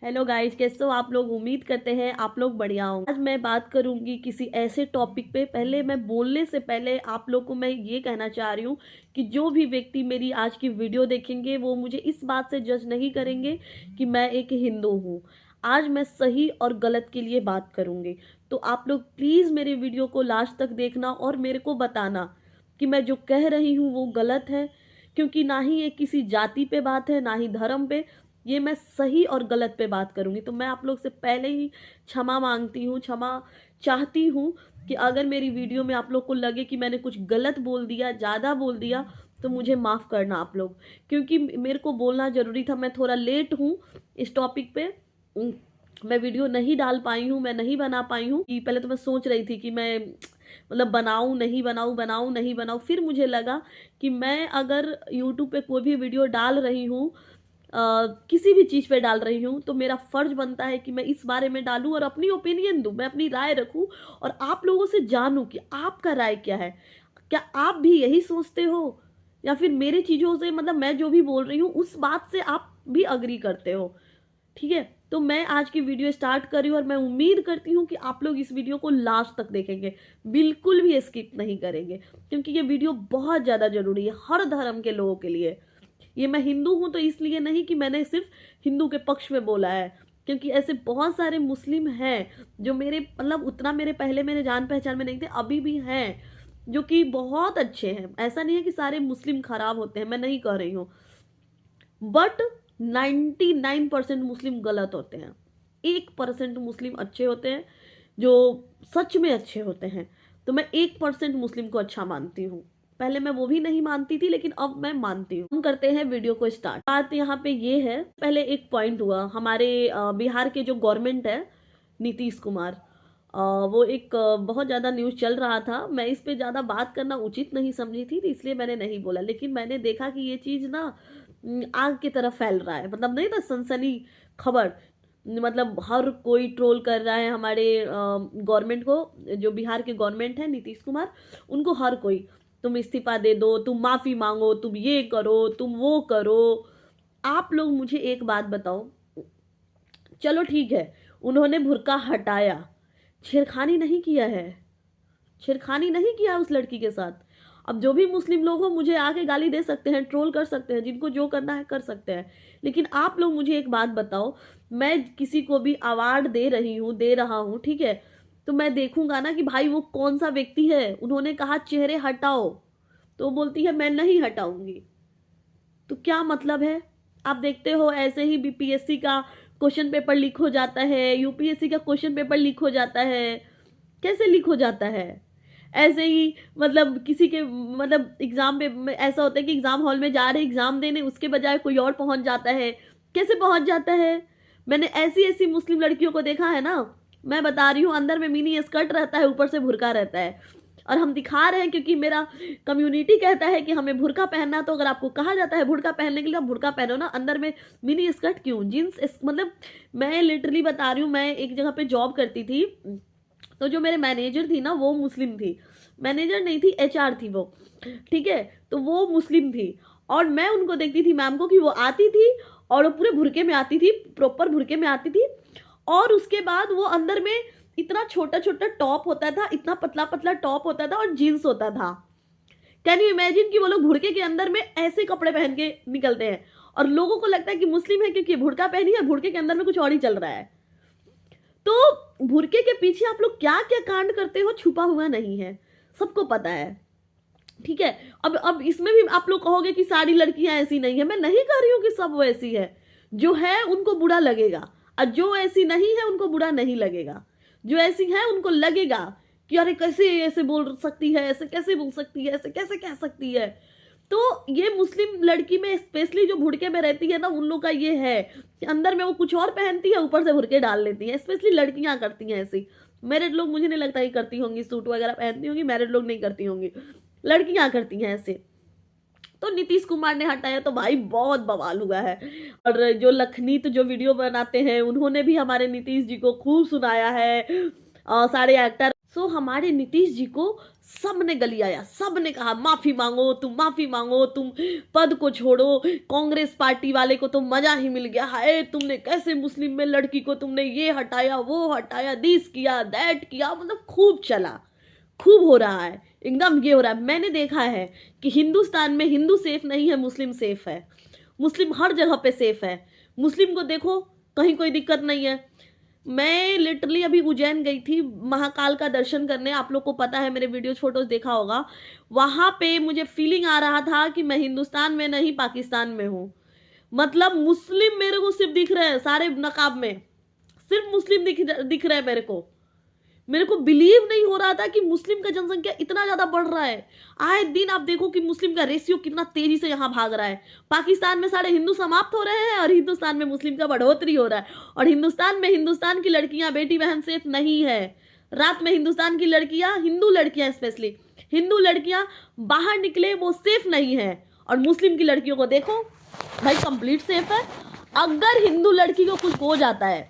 Hello guys, कैसे हो आप लोग। उम्मीद करते हैं आप लोग बढ़िया हो। आज मैं बात करूंगी किसी ऐसे टॉपिक पे। पहले मैं बोलने से पहले आप लोग को मैं ये कहना चाह रही हूँ कि जो भी व्यक्ति मेरी आज की वीडियो देखेंगे वो मुझे इस बात से जज नहीं करेंगे कि मैं एक हिंदू हूँ। आज मैं सही और गलत के लिए बात करूंगी, तो आप लोग प्लीज़ मेरे वीडियो को लास्ट तक देखना और मेरे को बताना कि मैं जो कह रही हूँ वो गलत है। क्योंकि ना ही ये किसी जाति पे बात है, ना ही धर्म पे। ये मैं सही और गलत पे बात करूंगी। तो मैं आप लोग से पहले ही क्षमा मांगती हूँ, क्षमा चाहती हूँ कि अगर मेरी वीडियो में आप लोग को लगे कि मैंने कुछ गलत बोल दिया, ज़्यादा बोल दिया, तो मुझे माफ़ करना आप लोग। क्योंकि मेरे को बोलना ज़रूरी था। मैं थोड़ा लेट हूँ इस टॉपिक पे। मैं वीडियो नहीं डाल पाई हूँ, मैं नहीं बना पाई हूँ। कि पहले तो मैं सोच रही थी कि मैं मतलब बनाऊँ नहीं बनाऊँ, बनाऊँ नहीं बनाऊँ। फिर मुझे लगा कि मैं अगर यूट्यूब पे कोई भी वीडियो डाल रही हूँ, किसी भी चीज़ पे डाल रही हूँ, तो मेरा फ़र्ज़ बनता है कि मैं इस बारे में डालूँ और अपनी ओपिनियन दूँ, मैं अपनी राय रखूँ और आप लोगों से जानूँ कि आपका राय क्या है। क्या आप भी यही सोचते हो, या फिर मेरी चीज़ों से मतलब मैं जो भी बोल रही हूँ उस बात से आप भी अग्री करते हो। ठीक है, तो मैं आज की वीडियो स्टार्ट कर रही हूँ और मैं उम्मीद करती हूँ कि आप लोग इस वीडियो को लास्ट तक देखेंगे, बिल्कुल भी स्किप नहीं करेंगे। क्योंकि ये वीडियो बहुत ज़्यादा ज़रूरी है हर धर्म के लोगों के लिए। ये मैं हिंदू हूं तो इसलिए नहीं कि मैंने सिर्फ हिंदू के पक्ष में बोला है, क्योंकि ऐसे बहुत सारे मुस्लिम हैं जो मेरे मतलब उतना मेरे पहले मेरे जान पहचान में नहीं थे, अभी भी हैं, जो कि बहुत अच्छे हैं। ऐसा नहीं है कि सारे मुस्लिम खराब होते हैं, मैं नहीं कह रही हूँ, बट 99% मुस्लिम गलत होते हैं। 1% मुस्लिम अच्छे होते हैं, जो सच में अच्छे होते हैं। तो मैं 1% मुस्लिम को अच्छा मानती हूँ। पहले मैं वो भी नहीं मानती थी, लेकिन अब मैं मानती हूँ। हम करते हैं वीडियो को स्टार्ट। बात यहाँ पे ये है, पहले एक पॉइंट हुआ हमारे बिहार के जो गवर्नमेंट है, नीतीश कुमार। वो एक बहुत ज़्यादा न्यूज़ चल रहा था। मैं इस पे ज़्यादा बात करना उचित नहीं समझी थी, तो इसलिए मैंने नहीं बोला। लेकिन मैंने देखा कि ये चीज़ ना आग की तरफ फैल रहा है। मतलब नहीं था सनसनी खबर, मतलब हर कोई ट्रोल कर रहा है हमारे गवर्नमेंट को। जो बिहार के गवर्नमेंट है नीतीश कुमार, उनको हर कोई, तुम इस्तीफा दे दो, तुम माफ़ी मांगो, तुम ये करो, तुम वो करो। आप लोग मुझे एक बात बताओ, चलो ठीक है, उन्होंने बुर्का हटाया, छेड़खानी नहीं किया है, छेड़खानी नहीं किया उस लड़की के साथ। अब जो भी मुस्लिम लोग हो मुझे आके गाली दे सकते हैं, ट्रोल कर सकते हैं, जिनको जो करना है कर सकते हैं। लेकिन आप लोग मुझे एक बात बताओ, मैं किसी को भी अवार्ड दे रही हूँ, दे रहा हूँ, ठीक है, तो मैं देखूंगा ना कि भाई वो कौन सा व्यक्ति है। उन्होंने कहा चेहरे हटाओ, तो बोलती है मैं नहीं हटाऊंगी। तो क्या मतलब है। आप देखते हो ऐसे ही बीपीएससी का क्वेश्चन पेपर लीक हो जाता है, यूपीएससी का क्वेश्चन पेपर लीक हो जाता है। कैसे लीक हो जाता है। ऐसे ही मतलब किसी के मतलब एग्जाम पे ऐसा होता है कि एग्जाम हॉल में जा रहे एग्जाम देने, उसके बजाय कोई और पहुंच जाता है। कैसे पहुंच जाता है। मैंने ऐसी ऐसी मुस्लिम लड़कियों को देखा है ना, मैं बता रही हूँ, अंदर में मिनी स्कर्ट रहता है, ऊपर से बुर्का रहता है। और हम दिखा रहे हैं क्योंकि मेरा कम्युनिटी कहता है कि हमें बुर्का पहनना। तो अगर आपको कहा जाता है बुर्का पहनने के लिए, आप बुर्का पहनो ना, अंदर में मिनी स्कर्ट क्यों, जींस मतलब। मैं लिटरली बता रही हूँ, मैं एक जगह पे जॉब करती थी, तो जो मेरे मैनेजर थी ना वो मुस्लिम थी। मैनेजर नहीं थी, एचआर थी वो, ठीक है। तो वो मुस्लिम थी और मैं उनको देखती थी मैम को कि वो आती थी और वो पूरे भुरके में आती थी, प्रॉपर भुरके में आती थी। और उसके बाद वो अंदर में इतना छोटा छोटा टॉप होता था, इतना पतला पतला टॉप होता था और जीन्स होता था। कैन यू इमेजिन कि वो लोग भुरके के अंदर में ऐसे कपड़े पहन के निकलते हैं और लोगों को लगता है कि मुस्लिम है क्योंकि भुरका पहनी है, भुरके के अंदर में कुछ और ही चल रहा है। तो भुरके के पीछे आप लोग क्या क्या कांड करते हो छुपा हुआ नहीं है, सबको पता है, ठीक है। अब इसमें भी आप लोग कहोगे कि सारी लड़कियां ऐसी नहीं है। मैं नहीं कह रही हूँ कि सब वो ऐसी है, जो है उनको बुरा लगेगा, और जो ऐसी नहीं है उनको बुरा नहीं लगेगा। जो ऐसी है उनको लगेगा कि अरे कैसे ऐसे बोल सकती है, ऐसे कैसे बोल सकती है, ऐसे कैसे कह सकती है। तो ये मुस्लिम लड़की में स्पेशली जो भुड़के में रहती है ना, उन लोग का ये है कि अंदर में वो कुछ और पहनती है, ऊपर से भुड़के डाल लेती है। स्पेशली लड़कियां करती हैं ऐसी। मैरिड लोग मुझे नहीं लगता कि करती होंगी, सूट वगैरह पहनती होंगी, मैरिड लोग नहीं करती होंगी, लड़कियां करती हैं ऐसे। तो नीतीश कुमार ने हटाया तो भाई बहुत बवाल हुआ है। और जो लखनीत जो वीडियो बनाते हैं, उन्होंने भी हमारे नीतीश जी को खूब सुनाया है। सारे एक्टर हमारे नीतीश जी को सब ने गलियाया, सब ने कहा माफी मांगो, तुम पद को छोड़ो, कांग्रेस पार्टी वाले को तो मजा ही मिल गया है, तुमने कैसे मुस्लिम में लड़की को तुमने ये हटाया वो हटाया, दिस किया दैट किया, मतलब खूब चला, खूब हो रहा है, एकदम ये हो रहा है। मैंने देखा है कि हिंदुस्तान में हिंदू सेफ नहीं है, मुस्लिम सेफ है, मुस्लिम हर जगह पे सेफ है। मुस्लिम को देखो कहीं कोई दिक्कत नहीं है। मैं लिटरली अभी उज्जैन गई थी महाकाल का दर्शन करने, आप लोग को पता है, मेरे वीडियो फोटोज देखा होगा। वहां पे मुझे फीलिंग आ रहा था कि मैं हिंदुस्तान में नहीं पाकिस्तान में हूँ। मतलब मुस्लिम मेरे को सिर्फ दिख रहे हैं, सारे नकाब में सिर्फ मुस्लिम दिख रहे हैं मेरे को बिलीव नहीं हो रहा था कि मुस्लिम का जनसंख्या इतना ज्यादा बढ़ रहा है। आए दिन आप देखो कि मुस्लिम का रेशियो कितना तेजी से यहाँ भाग रहा है। पाकिस्तान में सारे हिंदू समाप्त हो रहे हैं और हिंदुस्तान में मुस्लिम का बढ़ोतरी हो रहा है। और हिंदुस्तान में हिंदुस्तान की लड़कियां, बेटी बहन सेफ नहीं है। रात में हिंदुस्तान की लड़कियां, हिंदू लड़कियां स्पेशली हिंदू लड़कियां बाहर निकले वो सेफ नहीं है। और मुस्लिम की लड़कियों को देखो भाई कंप्लीट सेफ है। अगर हिंदू लड़की को कुछ हो जाता है,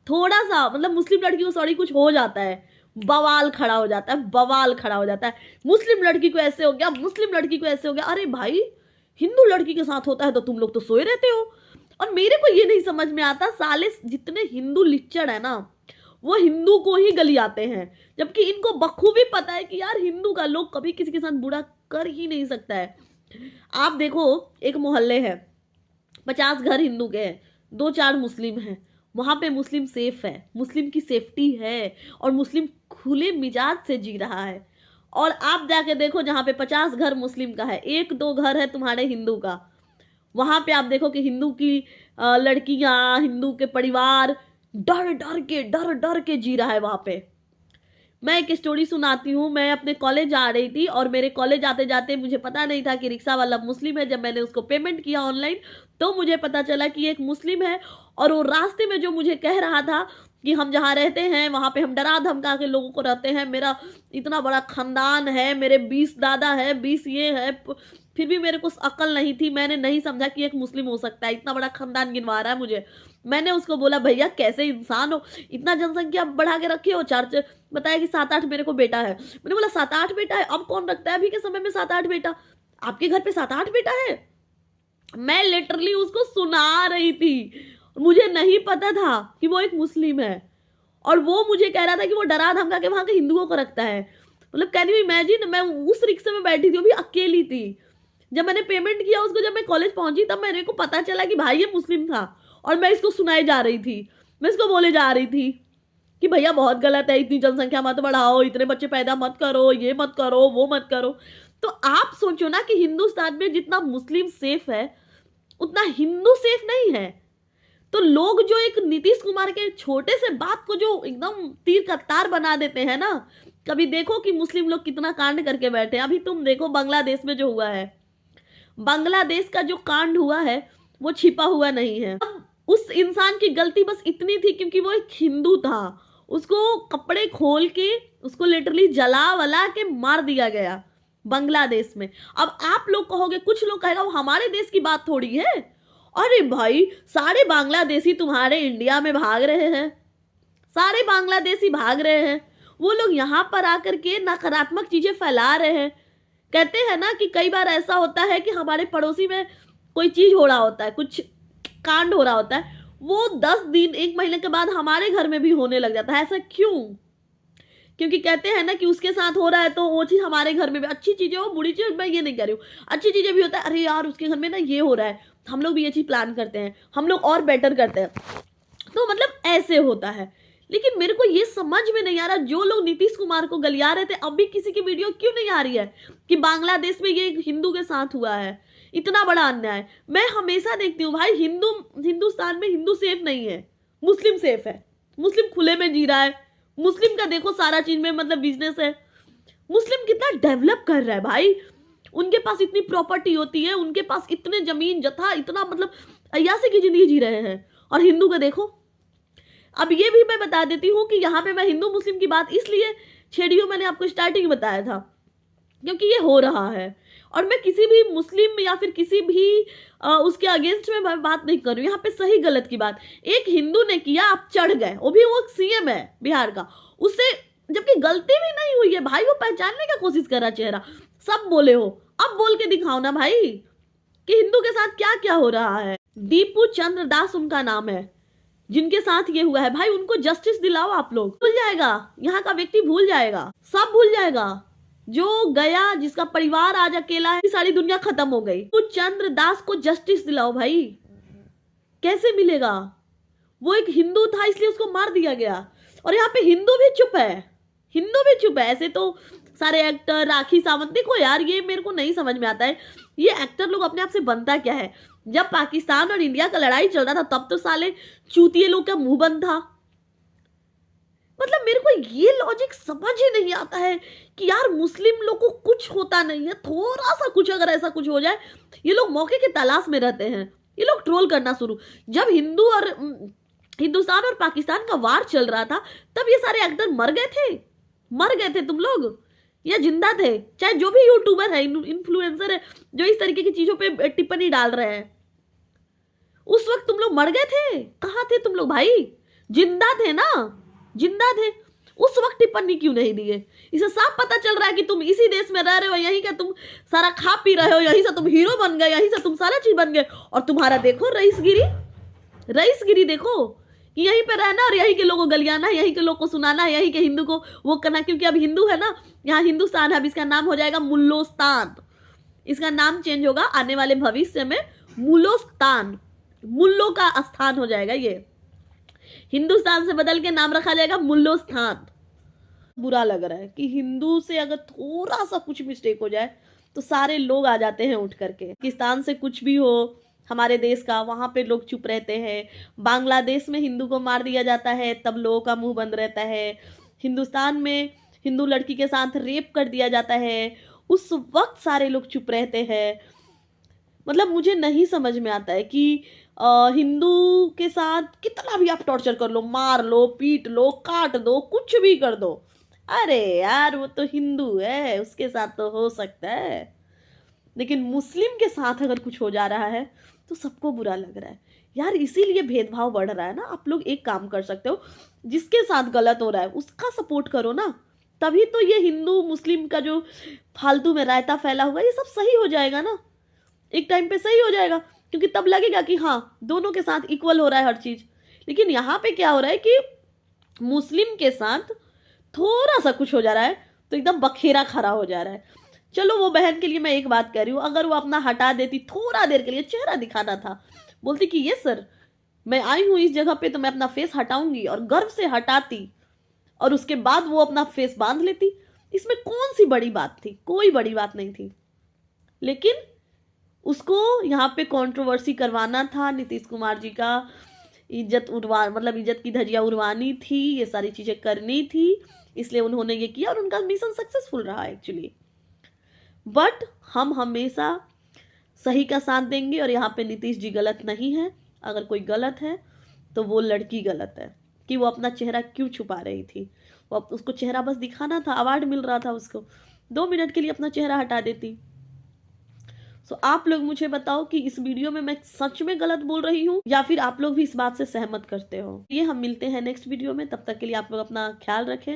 थोड़ा सा मतलब मुस्लिम लड़की को सॉरी कुछ हो जाता है, बवाल खड़ा हो जाता है, बवाल खड़ा हो जाता है। मुस्लिम लड़की को ऐसे हो गया, मुस्लिम लड़की को ऐसे हो गया। अरे भाई हिंदू लड़की के साथ होता है तो तुम लोग तो सोए रहते हो। और मेरे को ये नहीं समझ में आता, साले जितने हिंदू लिच्चड़ है ना वो हिंदू को ही गली आते हैं, जबकि इनको बखूबी पता है कि यार हिंदू का लोग कभी किसी के साथ बुरा कर ही नहीं सकता है। आप देखो एक मोहल्ले है, 50 घर हिंदू के हैं, 2-4 मुस्लिम हैं, वहां पे मुस्लिम सेफ है, मुस्लिम की सेफ्टी है और मुस्लिम खुले मिजाज से जी रहा है। और आप जाके देखो जहां पे 50 घर मुस्लिम का है, 1-2 घर है तुम्हारे हिंदू का, वहां पे आप देखो कि हिंदू की लड़कियां, हिंदू के परिवार डर डर के जी रहा है वहां पे। मैं एक स्टोरी सुनाती हूँ। मैं अपने कॉलेज आ रही थी और मेरे कॉलेज आते जाते मुझे पता नहीं था कि रिक्शा वाला मुस्लिम है। जब मैंने उसको पेमेंट किया ऑनलाइन तो मुझे पता चला कि एक मुस्लिम है। और वो रास्ते में जो मुझे कह रहा था कि हम जहाँ रहते हैं वहाँ पे हम डरा धमका के लोगों को रहते हैं, मेरा इतना बड़ा खानदान है, मेरे 20 दादा है, 20 ये है, फिर भी मेरे को अक्ल नहीं थी, मैंने नहीं समझा कि एक मुस्लिम हो सकता है, इतना बड़ा खानदान गिनवा रहा है मुझे। मैंने उसको बोला भैया कैसे इंसान हो, इतना जनसंख्या बढ़ा के रखे हो, चार बताया कि 7-8 मेरे को बेटा है। मैंने बोला 7-8 बेटा है, अब कौन रखता है अभी के समय में 7-8 बेटा, आपके घर पे 7-8 बेटा है? मैं लिटरली उसको सुना रही थी, मुझे नहीं पता था कि वो एक मुस्लिम है और वो मुझे कह रहा था कि वो डरा धमका के वहां के हिंदुओं को रखता है। मतलब कैन यू इमेजिन, मैं उस रिक्शे में बैठी थी, वो भी अकेली थी। जब मैंने पेमेंट किया उसको, जब मैं कॉलेज पहुंची तब मेरे को पता चला कि भाई ये मुस्लिम था और मैं इसको सुनाई जा रही थी, मैं इसको बोले जा रही थी कि भैया बहुत गलत है, इतनी जनसंख्या मत बढ़ाओ, इतने बच्चे पैदा मत करो, ये मत करो वो मत करो। तो आप सोचो ना कि हिंदुस्तान में जितना मुस्लिम सेफ है उतना हिंदू सेफ नहीं है। तो लोग जो एक नीतीश कुमार के छोटे से बात को जो एकदम तीर का तार बना देते हैं ना, कभी देखो कि मुस्लिम लोग कितना कांड करके बैठे हैं। अभी तुम देखो बांग्लादेश में जो हुआ है, बांग्लादेश का जो कांड हुआ है वो छिपा हुआ नहीं है। अब उस इंसान की गलती बस इतनी थी क्योंकि वो एक हिंदू था, उसको कपड़े खोल के उसको लिटरली जला वला के मार दिया गया बांग्लादेश में। अब आप लोग कहोगे, कुछ लोग कहेगा वो हमारे देश की बात थोड़ी है। अरे भाई सारे बांग्लादेशी तुम्हारे इंडिया में भाग रहे हैं, सारे बांग्लादेशी भाग रहे हैं, वो लोग यहाँ पर आकर के नकारात्मक चीजें फैला रहे हैं। कहते हैं ना कि कई बार ऐसा होता है कि हमारे पड़ोसी में कोई चीज हो रहा होता है, कुछ कांड हो रहा होता है, वो 10 दिन 1 महीने के बाद हमारे घर में भी होने लग जाता है। ऐसा क्यों? क्योंकि कहते हैं ना कि उसके साथ हो रहा है तो वो चीज हमारे घर में भी, अच्छी चीजें हो बुरी चीज मैं ये नहीं कह रही हूँ, अच्छी चीजें भी होता है, अरे यार उसके घर में ना ये हो रहा है, हम लोग भी ये चीज प्लान करते हैं, हम लोग और बेटर करते हैं। तो मतलब ऐसे होता है। लेकिन मेरे को ये समझ में नहीं आ रहा, जो लोग नीतीश कुमार को गलिया रहे थे अभी किसी की वीडियो क्यों नहीं आ रही है कि बांग्लादेश में ये हिंदू के साथ हुआ है, इतना बड़ा अन्याय। मैं हमेशा देखती हूँ भाई हिंदुस्तान में हिंदू सेफ नहीं है, मुस्लिम सेफ है। मुस्लिम खुले में जी रहा है, मुस्लिम का देखो सारा चीज में मतलब बिजनेस है। मुस्लिम कितना डेवलप कर रहा है भाई, उनके पास इतनी प्रॉपर्टी होती है, उनके पास इतने जमीन जथा, इतना मतलब अय्यासी की जिंदगी जी रहे हैं। और हिंदू का देखो। अब ये भी मैं बता देती हूँ कि यहाँ पे मैं हिंदू मुस्लिम की बात इसलिए छेड़ी हूँ, मैंने आपको स्टार्टिंग में बताया था, क्योंकि ये हो रहा है। और मैं किसी भी मुस्लिम या फिर किसी भी उसके अगेंस्ट में मैं बात नहीं कर रही हूँ, यहाँ पे सही गलत की बात। एक हिंदू ने किया, आप चढ़ गए, वो भी वो सीएम है बिहार का, उससे जबकि गलती भी नहीं हुई है भाई, वो पहचानने का कोशिश कर रहा चेहरा। सब बोले हो, अब बोल के दिखाओ ना भाई कि हिंदू के साथ क्या क्या हो रहा है। दीपू चंद्र दास उनका नाम है जिनके साथ ये हुआ है भाई, उनको जस्टिस दिलाओ। आप लोग भूल जाएगा, यहाँ का व्यक्ति भूल जाएगा, सब भूल जाएगा। जो गया, जिसका परिवार आज अकेला है, सारी दुनिया खत्म हो गई। दीपू चंद्र दास को जस्टिस दिलाओ भाई। कैसे मिलेगा? वो एक हिंदू था इसलिए उसको मार दिया गया, और यहाँ पे हिंदू भी चुप है, हिंदू भी चुप है। ऐसे तो सारे एक्टर, राखी सावंत, देखो यार ये मेरे को नहीं समझ में आता है, ये एक्टर लोग अपने आप से बनता क्या है। जब पाकिस्तान और इंडिया का लड़ाई चल रहा था तब तो साले चूतिए लोग का मुंह बंद था। मतलब मेरे को ये लॉजिक समझ ही नहीं आता है कि यार मुस्लिम लोग को कुछ होता नहीं है, थोड़ा सा कुछ अगर ऐसा कुछ हो जाए, ये लोग मौके की तलाश में रहते हैं, ये लोग ट्रोल करना शुरू। जब हिंदुस्तान और पाकिस्तान का वार चल रहा था तब ये सारे एक्टर मर गए थे तुम लोग, या जिंदा थे। चाहे जो भी यूट्यूबर है, इन्फ्लुएंसर है जो इस तरीके की चीजों पे टिप्पणी डाल रहे हैं, उस वक्त तुम लोग मर गए थे। कहां थे तुम लोग भाई? जिंदा थे ना, जिंदा थे। उस वक्त टिप्पणी क्यों नहीं दिए? इसे साफ पता चल रहा है कि तुम इसी देश में रह रहे हो, यहीं का तुम सारा खा पी रहे हो, यहीं से तुम हीरो बन गए, यहीं से तुम सारा चीज बन गए। और तुम्हारा देखो रईसगिरी देखो कि यहीं पे रहना और यहीं के लोगों को गलियाना, यहीं के लोग को सुनाना, यहीं के हिंदू को वो करना। क्योंकि अब हिंदू है ना, यहाँ हिंदुस्तान है, अब इसका नाम हो जाएगा मुल्लोस्तान। इसका नाम चेंज होगा आने वाले भविष्य में, मुल्लोस्तान, मुल्लो का स्थान हो जाएगा। ये हिंदुस्तान से बदल के नाम रखा जाएगा मुल्लोस्तान। बुरा लग रहा है कि हिंदू से अगर थोड़ा सा कुछ मिस्टेक हो जाए तो सारे लोग आ जाते हैं उठ करके। पाकिस्तान से कुछ भी हो हमारे देश का, वहां पे लोग चुप रहते हैं। बांग्लादेश में हिंदू को मार दिया जाता है तब लोगों का मुंह बंद रहता है। हिंदुस्तान में हिंदू लड़की के साथ रेप कर दिया जाता है, उस वक्त सारे लोग चुप रहते हैं। मतलब मुझे नहीं समझ में आता है कि हिंदू के साथ कितना भी आप टॉर्चर कर लो, मार लो, पीट लो, काट दो, कुछ भी कर दो, अरे यार वो तो हिंदू है, उसके साथ तो हो सकता है। लेकिन मुस्लिम के साथ अगर कुछ हो जा रहा है तो सबको बुरा लग रहा है यार। इसीलिए भेदभाव बढ़ रहा है ना। आप लोग एक काम कर सकते हो, जिसके साथ गलत हो रहा है उसका सपोर्ट करो ना, तभी तो ये हिंदू मुस्लिम का जो फालतू में रायता फैला हुआ ये सब सही हो जाएगा ना, एक टाइम पे सही हो जाएगा। क्योंकि तब लगेगा कि हाँ दोनों के साथ इक्वल हो रहा है हर चीज। लेकिन यहाँ पे क्या हो रहा है कि मुस्लिम के साथ थोड़ा सा कुछ हो जा रहा है तो एकदम बखेरा खड़ा हो जा रहा है। चलो वो बहन के लिए मैं एक बात कह रही हूँ, अगर वो अपना हटा देती, थोड़ा देर के लिए चेहरा दिखाना था, बोलती कि ये सर मैं आई हूँ इस जगह पे तो मैं अपना फेस हटाऊंगी, और गर्व से हटाती और उसके बाद वो अपना फेस बांध लेती, इसमें कौन सी बड़ी बात थी? कोई बड़ी बात नहीं थी। लेकिन उसको यहाँ पे कंट्रोवर्सी करवाना था, नीतीश कुमार जी का इज्जत इज्जत की धज्जियां उड़वानी थी, ये सारी चीजें करनी थी, इसलिए उन्होंने ये किया और उनका मिशन सक्सेसफुल रहा एक्चुअली। बट हम हमेशा सही का साथ देंगे, और यहाँ पे नीतीश जी गलत नहीं है। अगर कोई गलत है तो वो लड़की गलत है कि वो अपना चेहरा क्यों छुपा रही थी। वो उसको चेहरा बस दिखाना था, अवार्ड मिल रहा था उसको, 2 मिनट के लिए अपना चेहरा हटा देती। सो आप लोग मुझे बताओ कि इस वीडियो में मैं सच में गलत बोल रही हूँ या फिर आप लोग भी इस बात से सहमत करते हो। ये हम मिलते हैं नेक्स्ट वीडियो में, तब तक के लिए आप लोग अपना ख्याल रखें।